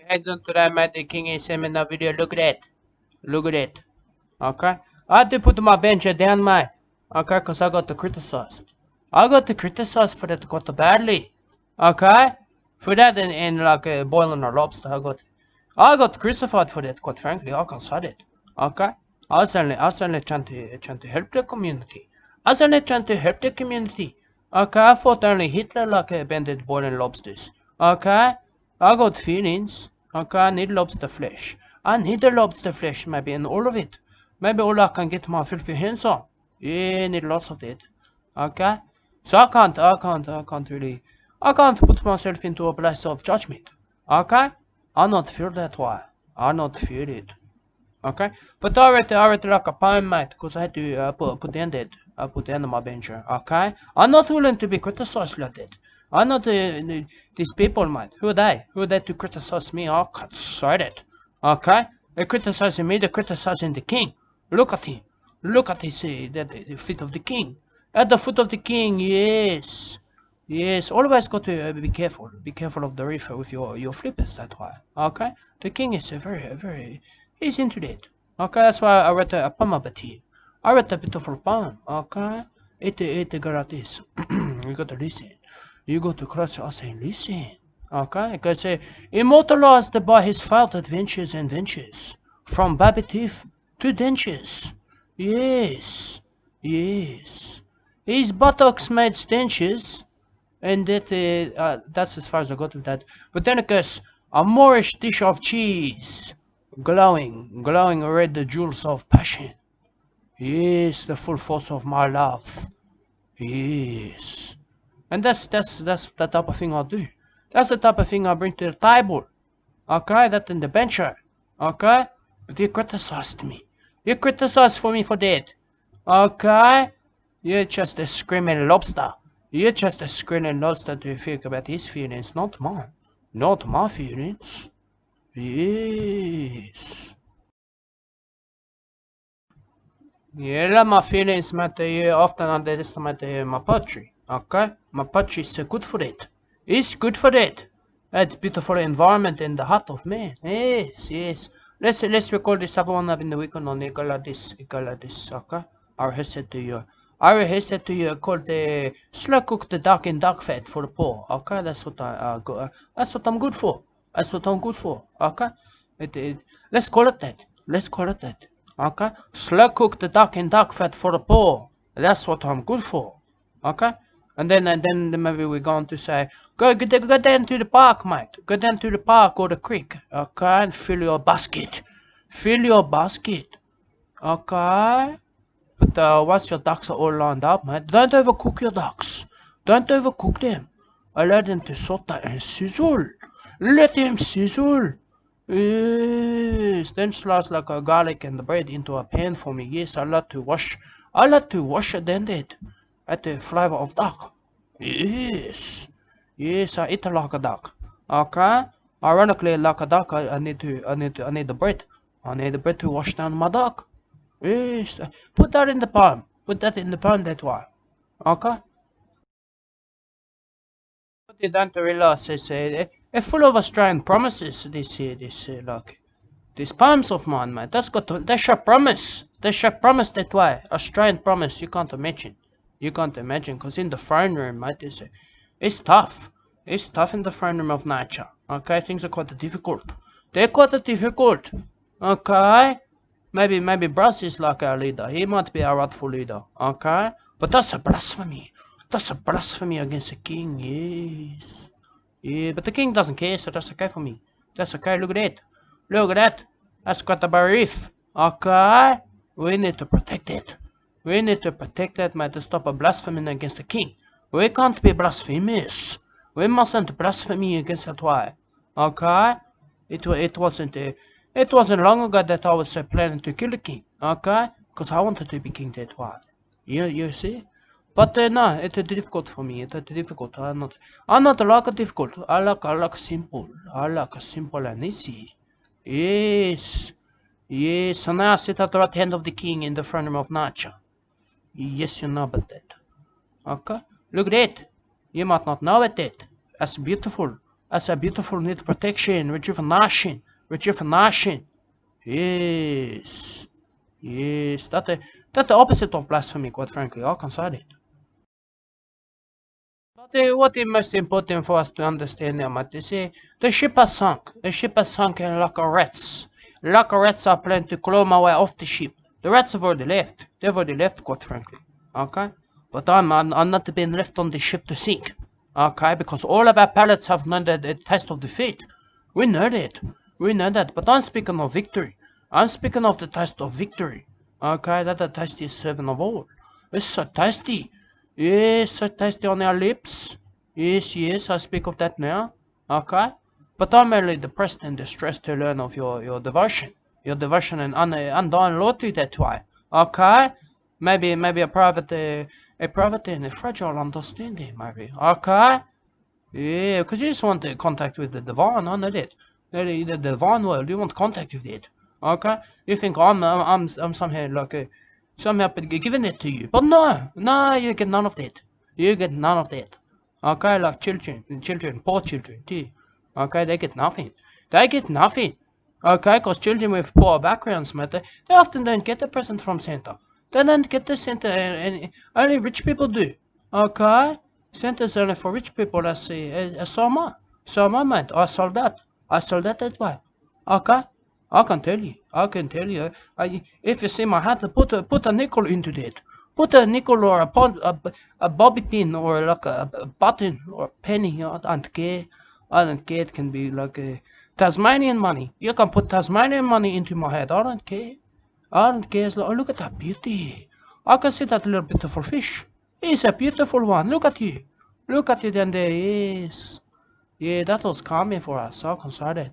head on to that Magic King is in the video. Look at it. Look at it. Okay? I had to put my bench down, mate. Okay? Because I got criticized. I got criticized for that got badly. Okay? For that and like boiling a lobster, I got crucified for that, quite frankly. I can say it. Okay? I was only trying to help the community. I was only trying to help the community. Okay? I thought only Hitler like bended boiling lobsters. Okay? I got feelings. Okay? I need lobster flesh. I need the lobster flesh, maybe, and all of it. Maybe all I can get my filthy hands on. Yeah, I need lots of it. Okay? So I can't put myself into a place of judgment. Okay? I not feel that way. I not feel it. Okay? But I read like a poem, mate, because I had to put down that. I put down my bench. Okay? I'm not willing to be criticized like that. I'm not these people, mate. Who are they? Who are they to criticize me? I can't say that. Okay? They're criticizing me, they're criticizing the king. Look at him. Look at his the feet of the king. At the foot of the king, yes. Yes, always got to be careful. Be careful of the reef with your flippers that way. Okay? The king is very, he's into that. Okay, that's why I read a poem about him. I read a beautiful poem. Okay? It go like this. You got to listen. You got to cross your eyes and listen. Okay? Because immortalized by his failed adventures and ventures. From baby teeth to dentures. Yes. Yes. His buttocks made stenches. And that's as far as I got with that. But then it goes, a Moorish dish of cheese. Glowing red jewels of passion. Yes, the full force of my love. Yes. And that's the type of thing I do. That's the type of thing I bring to the table. Okay, that in the bencher. Okay? But you criticized me. You criticized for me for that. Okay? You're just a screaming lobster. You're just a screaming lobster to think about his feelings, not mine. Not my feelings. Yes. Yeah, my feelings matter often underestimate my poetry. Okay? My poetry is good for it. It's good for it. It's beautiful environment in the heart of man. Yes, yes. Let's record this everyone up in the weekend on equal like this, okay? I rehearsed it to you called the slow cooked duck and duck fat for the poor. Okay, that's what that's what I'm good for. That's what I'm good for. Okay? Let's call it that. Let's call it that. Okay? Slow cook the duck and duck fat for the poor. That's what I'm good for. Okay? And then maybe we're going to say, go down to the park, mate. Go down to the park or the creek. Okay? And fill your basket. Fill your basket. Okay? But once your ducks are all lined up, mate, don't overcook your ducks. Don't overcook them. Allow them to saute and sizzle. Let them sizzle. Yes, then slice like a garlic and the bread into a pan for me. Yes, I like to wash it then that at the flavor of duck. Yes, yes, I eat like a duck. Okay, ironically, like a duck, I need the bread. I need the bread to wash down my duck. Yes, put that in the palm. Put that in the palm that way. Okay. What you don't realize is it's full of Australian promises. These poems of mine, mate. That's your promise. That's your promise that way. Australian promise. You can't imagine. You can't imagine, cause in the throne room, mate, it's tough. It's tough in the throne room of nature. Okay, things are quite difficult. They're quite difficult. Okay. Maybe BRUZZ is like our leader. He might be our rightful leader. Okay. But that's a blasphemy. That's a blasphemy against the king. Yes. Yeah, but the king doesn't care, so that's okay for me. That's okay. Look at that. Look at that. That's quite a reef. Okay. We need to protect it. We need to protect that, mate, to stop a blasphemy against the king. We can't be blasphemous. We mustn't blaspheme against that way. Okay? It wasn't long ago that I was planning to kill the king. Okay? Because I wanted to be king that way. You see? But no, it's difficult for me. It's difficult. I'm not like difficult. I like simple. I like simple and easy. Yes. Yes. And now I sit at the right hand of the king in the throne room of nature. Yes, you know about that. Okay? Look at that. You might not know about that. That's beautiful. That's a beautiful need protection, rejuvenation, rejuvenation. Yes. Yes. That the opposite of blasphemy, quite frankly. I can say it. But what is most important for us to understand now, Matt, is the ship has sunk. The ship has sunk and like a rats. Like a rats are planning to claw my way off the ship. The rats have already left. They've already left, quite frankly. Okay? But I'm not being left on the ship to sink. Okay? Because all of our pilots have known the test of defeat. We know that. We know that. But I'm speaking of victory. I'm speaking of the test of victory. Okay? That the tastiest serving of all. It's so tasty. Yes, so tasty on our lips. Yes, yes, I speak of that now. Okay? But I'm merely depressed and distressed to learn of your devotion. Your devotion and undying loyalty that way. Okay? Maybe a private and a fragile understanding, maybe. Okay? Yeah, because you just want the contact with the divine, I know that. The divine world, you want contact with it. Okay? You think I'm somehow like somehow giving it to you. But no, you get none of that. You get none of that. Okay, like children, poor children too. Okay, they get nothing. They get nothing. Okay, because children with poor backgrounds, mate, they often don't get a present from Santa. They don't get the Santa, and only rich people do. Okay? Santa's only for rich people, I see. So am I, mate. I sold that. I sold that way. Okay? I can tell you. I can tell you. If you see my hat, put a nickel into that. Put a nickel or a bobby pin or like a button or a penny. I don't care. I don't care. It can be like a Tasmanian money. You can put Tasmanian money into my head. I don't care. I don't care. Oh, look at that beauty. I can see that little beautiful fish. He's a beautiful one. Look at you. Look at it and there. Yes. Yeah, that was calming for us. I can say that.